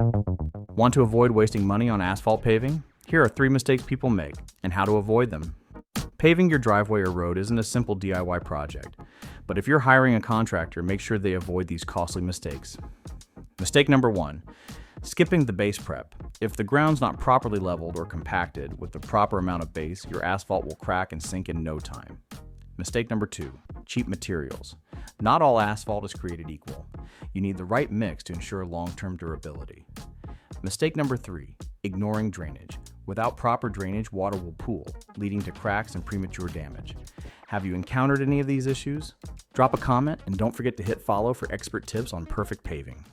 Want to avoid wasting money on asphalt paving? Here are 3 mistakes people make and how to avoid them. Paving your driveway or road isn't a simple DIY project, but if you're hiring a contractor, make sure they avoid these costly mistakes. Mistake number 1, skipping the base prep. If the ground's not properly leveled or compacted with the proper amount of base, your asphalt will crack and sink in no time. Mistake number 2, cheap materials. Not all asphalt is created equal. You need the right mix to ensure long-term durability. Mistake number 3, ignoring drainage. Without proper drainage, water will pool, leading to cracks and premature damage. Have you encountered any of these issues? Drop a comment and don't forget to hit follow for expert tips on perfect paving.